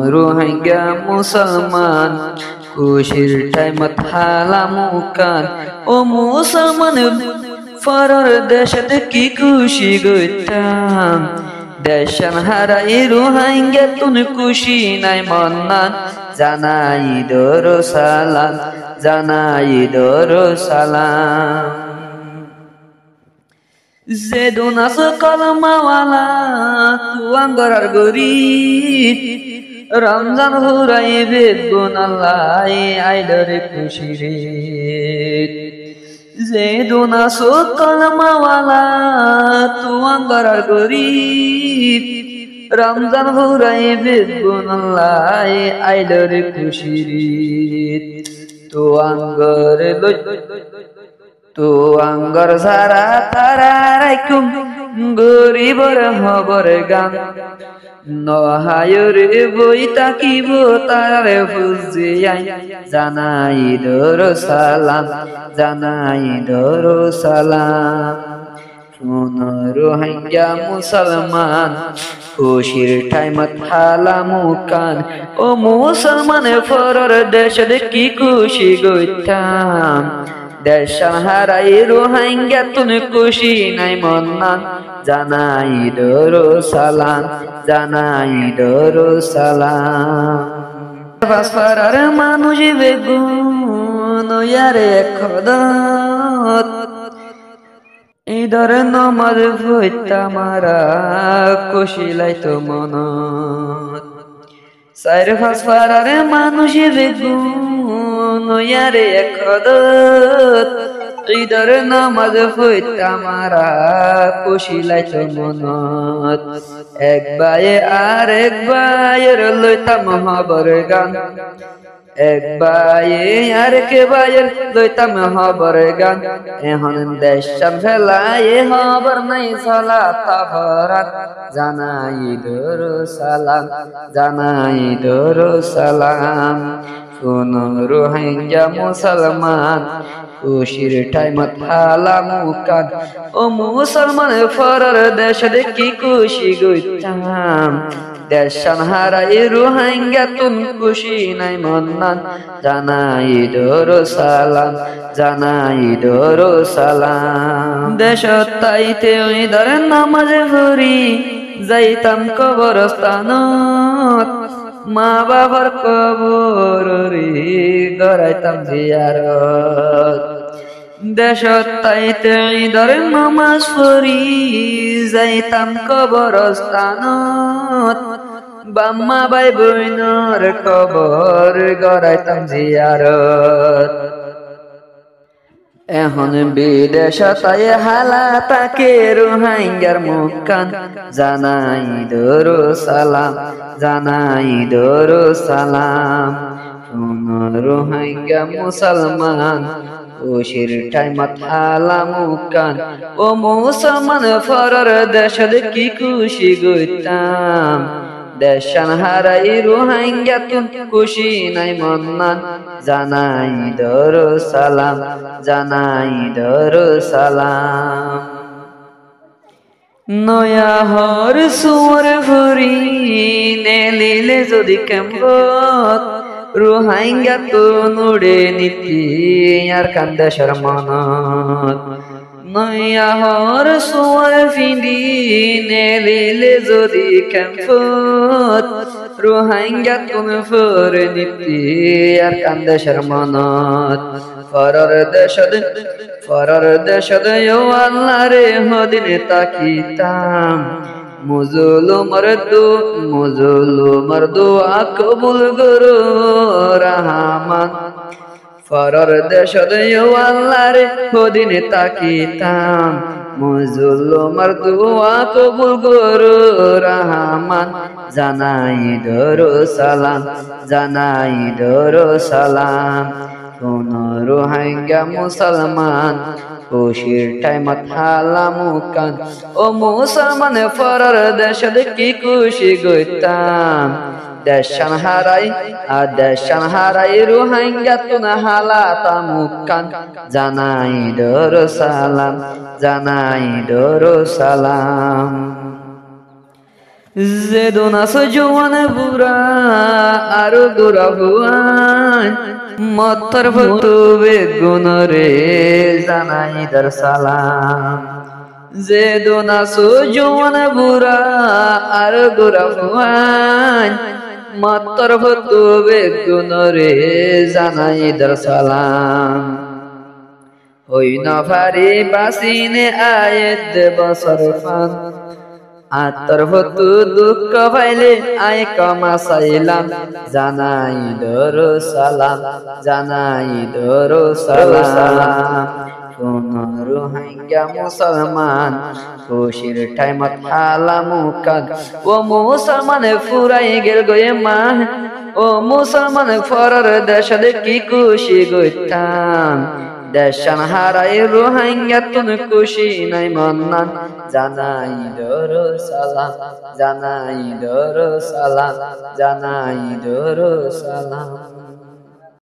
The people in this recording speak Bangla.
রোহিঙ্গা মুসলমান খুশির টাইমত হালামুকান ও মুসলমান ফরার দেশত কি খুশি গইতাম দেশান হারাই রোহিঙ্গা তুন খুশি নাই মন্নান জানাই দরো সালাম জানাই দরো সালাম Zedunas kalmawala tuang garar gorit Ramzan hurai begun Allah aidare kushirit Zedunas kalmawala tuang garar gorit Ramzan hurai begun Allah aidare kushirit tuang gare তো আঙ্গর সারা তারা রাইকুম গরিবর হবর গান নহায়রে বই তাকিব তারে ফুজিয়াই জানাই দরো সালাম জানাই দরো সালাম রোহিঙ্গা মুসলমান খুশির টাইমত হালামুকান ও মুসলমান ফরর দেশ কি খুশি গইতাম দেশান হারাই রোহিঙ্গা তুন খুশি নাই মন্নান জানাই দরো সালাম জানাই দরো সালাম বাসফারার মানুষ বেগুন ইয়ারে খদত ইদর নমাজ ভইতা মারা খুশি লাইতো মনত সাইর বাসফারার মানুষ বেগুন ইয়ারে খদত ঈদর নামাজ হইতা মারা খুশি লাইতো মনত এক বায়ে আর এক বায়ের লইতাম হবর গান এক বায়ে আর কে বায়ের লইতাম হবর গান এখন দেশান ফেলায় হবর নাই সালাত ভরাত জানাই দরো সালাম জানাই দরো সালাম কোন রোহিঙ্গা মুসলমান খুশির টাইমত হালামুকান ও মুসলমান ফরার দেশ কি খুশি গইতাম দেশান হারাই রোহিঙ্গা তুন খুশি নাই মন্নান জানাই দরো সালাম জানাই দরো সালাম দেশত তাইতে ওই ধরে নামাজ পড়ি যাইতাম কবরস্থানত মা বাবার কবর রে গড়াইতাম জিয়ারত দেশত তাইতে ঈদের নামাজ পড়ি যাইতাম কবরস্থানত বাম্মা ভাই বোনের কবর গড়াইতাম জিয়ারত এখন বিদেশতাই হালা তাকে রোহিঙ্গার মুখান জানাই দরো সালাম জানাই দরো সালাম রোহিঙ্গা মুসলমান খুশির টাইমত হালামুকান ও মুসলমান ফরার দেশ কি খুশি গইতাম দেশান হারাই রোহিঙ্গা তুন খুশি নাই মন্নান জানাই দরো সালাম জানাই দরো সালাম নয়া হর সুর ভরি নেলিলে যদি কেম্বত রোহিঙ্গা তো নুড়ে নীতি আর কান্দে শর্মনত নয়া হর সুর ফিন্দি নেলিলে যদি কেম্বত রোহিঙ্গা তুমি ফর নীতি আর কান্দে শর্মনত ফরার দেশদ আল্লাহ রে হদিনে তাকিতাম মুজলুমর দুআ কবুল করো রহমান ফরার দেশদ আল্লাহ রে হদিনে তাকিতাম মুজলুমর দুআ কবুল করো রহমান জানাই দরো সালাম জানাই দরো সালাম কোন রোহিঙ্গা মুসলমান খুশির টাইমত হালামুকান ও মুসলমান ফরার দেশ কি খুশি গইতাম দেশান হারাই রোহিঙ্গা তুন হালাতামুকান জানাই দরো সালাম জানাই দরো সালাম যে দোনাস জোয়ান বুড়া আর গোরা হুয়ান মত্তর ফতু বেগুন রে জানাই দর সালাম যে দোনাস জোয়ান বুড়া আর গোরা হুয়ান মত্তর ফতু বেগুন রে জানাই দর সালাম হই নফারি বাসিনে আয়েদ বসর ফান আতর ফতু দুঃখ পাইলে আয় কমা সাইলাম জানাই দরু সালাম জানাই দরু সালাম সোনারু হাঙ্গা মুসলমান খুশির টাইমত হালামু কাদ ও মুসলমান ফুরাই গেল গয়ে মা ও মুসলমান ফরার দেশ কি খুশি গইতাম দেশান হারাই রোহিঙ্গা তুন খুশি নাই মন্নান জানাই দরু সালাম জানাই দরু সালাম জানাই দরু সালাম